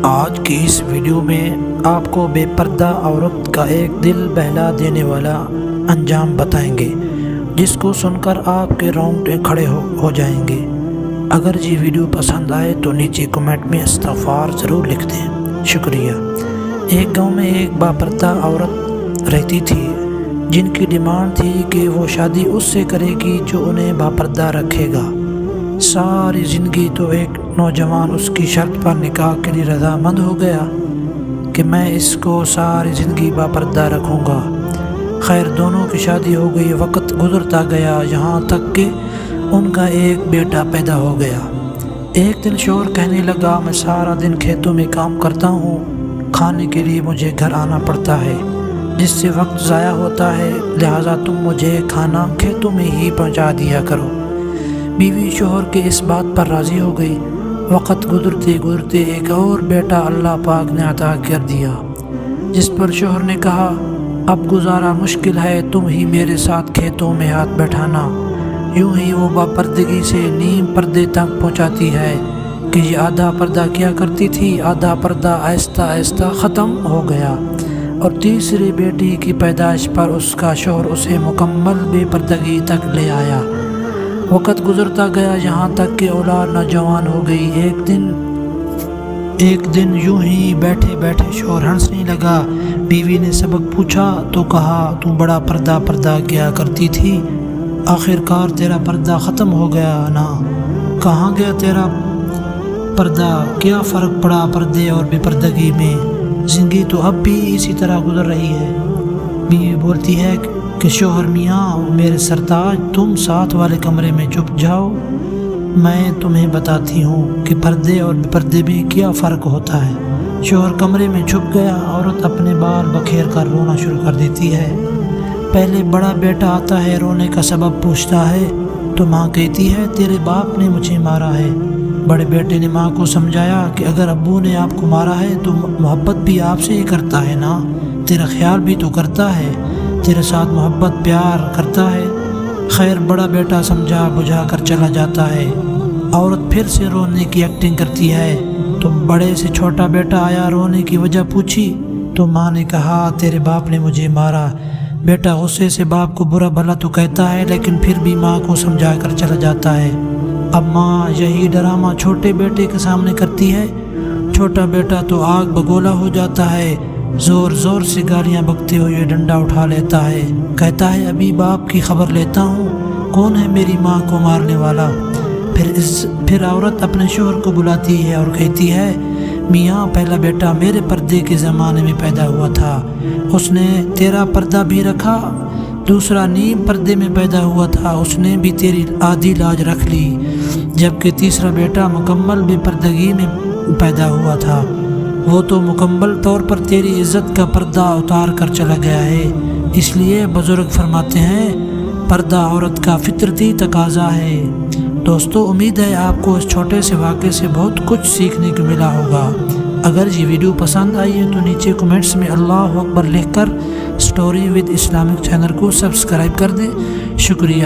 آج کی اس ویڈیو میں آپ کو بے پردہ عورت کا ایک دل بہلا دینے والا انجام بتائیں گے، جس کو سن کر آپ کے رونگٹے کھڑے ہو جائیں گے۔ اگر یہ ویڈیو پسند آئے تو نیچے کمنٹ میں استغفار ضرور لکھ دیں۔ شکریہ۔ ایک گاؤں میں ایک باپردہ عورت رہتی تھی، جن کی ڈیمانڈ تھی کہ وہ شادی اس سے کرے گی جو انہیں باپردہ رکھے گا۔ ساری زندگی تو ایک نوجوان اس کی شرط پر نکاح کے لیے رضامند ہو گیا کہ میں اس کو ساری زندگی باپردہ رکھوں گا۔ خیر، دونوں کی شادی ہو گئی، وقت گزرتا گیا، یہاں تک کہ ان کا ایک بیٹا پیدا ہو گیا۔ ایک دن شوہر کہنے لگا، میں سارا دن کھیتوں میں کام کرتا ہوں، کھانے کے لیے مجھے گھر آنا پڑتا ہے، جس سے وقت ضائع ہوتا ہے، لہٰذا تم مجھے کھانا کھیتوں میں ہی پہنچا دیا کرو۔ بیوی شوہر کے اس بات پر راضی ہو گئی۔ وقت گزرتے گزرتے ایک اور بیٹا اللہ پاک نے عطا کر دیا، جس پر شوہر نے کہا، اب گزارا مشکل ہے، تم ہی میرے ساتھ کھیتوں میں ہاتھ بیٹھانا۔ یوں ہی وہ باپردگی سے نیم پردے تک پہنچاتی ہے کہ یہ آدھا پردہ کیا کرتی تھی، آدھا پردہ آہستہ آہستہ ختم ہو گیا، اور تیسری بیٹی کی پیدائش پر اس کا شوہر اسے مکمل بے پردگی تک لے آیا۔ وقت گزرتا گیا، یہاں تک کہ اولاد نوجوان ہو گئی۔ ایک دن یوں ہی بیٹھے بیٹھے شوہر ہنسنے لگا۔ بیوی نے سبق پوچھا تو کہا، تو بڑا پردہ کیا کرتی تھی، آخر کار تیرا پردہ ختم ہو گیا نا؟ کہاں گیا تیرا پردہ؟ کیا فرق پڑا پردے اور بے پردگی میں؟ زندگی تو اب بھی اسی طرح گزر رہی ہے۔ بیوی بولتی ہے کہ شوہر میاں، میرے سرتاج، تم ساتھ والے کمرے میں چھپ جاؤ، میں تمہیں بتاتی ہوں کہ پردے اور بے پردے میں کیا فرق ہوتا ہے۔ شوہر کمرے میں چھپ گیا، عورت اپنے بال بکھیر کر رونا شروع کر دیتی ہے۔ پہلے بڑا بیٹا آتا ہے، رونے کا سبب پوچھتا ہے تو ماں کہتی ہے، تیرے باپ نے مجھے مارا ہے۔ بڑے بیٹے نے ماں کو سمجھایا کہ اگر ابو نے آپ کو مارا ہے تو محبت بھی آپ سے ہی کرتا ہے نا، تیرا خیال بھی تو کرتا ہے، تیرے ساتھ محبت پیار کرتا ہے۔ خیر، بڑا بیٹا سمجھا بجھا کر چلا جاتا ہے۔ عورت پھر سے رونے کی ایکٹنگ کرتی ہے تو بڑے سے چھوٹا بیٹا آیا، رونے کی وجہ پوچھی تو ماں نے کہا، تیرے باپ نے مجھے مارا۔ بیٹا غصے سے باپ کو برا بھلا تو کہتا ہے، لیکن پھر بھی ماں کو سمجھا کر چلا جاتا ہے۔ اب ماں یہی ڈرامہ چھوٹے بیٹے کے سامنے کرتی ہے۔ چھوٹا بیٹا تو آگ بگولا ہو جاتا ہے، زور زور سے گالیاں بکتے ہوئے ڈنڈا اٹھا لیتا ہے، کہتا ہے، ابھی باپ کی خبر لیتا ہوں، کون ہے میری ماں کو مارنے والا؟ پھر عورت اپنے شوہر کو بلاتی ہے اور کہتی ہے، میاں، پہلا بیٹا میرے پردے کے زمانے میں پیدا ہوا تھا، اس نے تیرا پردہ بھی رکھا، دوسرا نیم پردے میں پیدا ہوا تھا، اس نے بھی تیری آدھی لاج رکھ لی، جبکہ تیسرا بیٹا مکمل بے پردگی میں پیدا ہوا تھا، وہ تو مکمل طور پر تیری عزت کا پردہ اتار کر چلا گیا ہے۔ اس لیے بزرگ فرماتے ہیں، پردہ عورت کا فطرتی تقاضا ہے۔ دوستو، امید ہے آپ کو اس چھوٹے سے واقعے سے بہت کچھ سیکھنے کو ملا ہوگا۔ اگر یہ ویڈیو پسند آئی ہے تو نیچے کمنٹس میں اللہ اکبر لکھ کر اسٹوری ود اسلامک چینل کو سبسکرائب کر دیں۔ شکریہ۔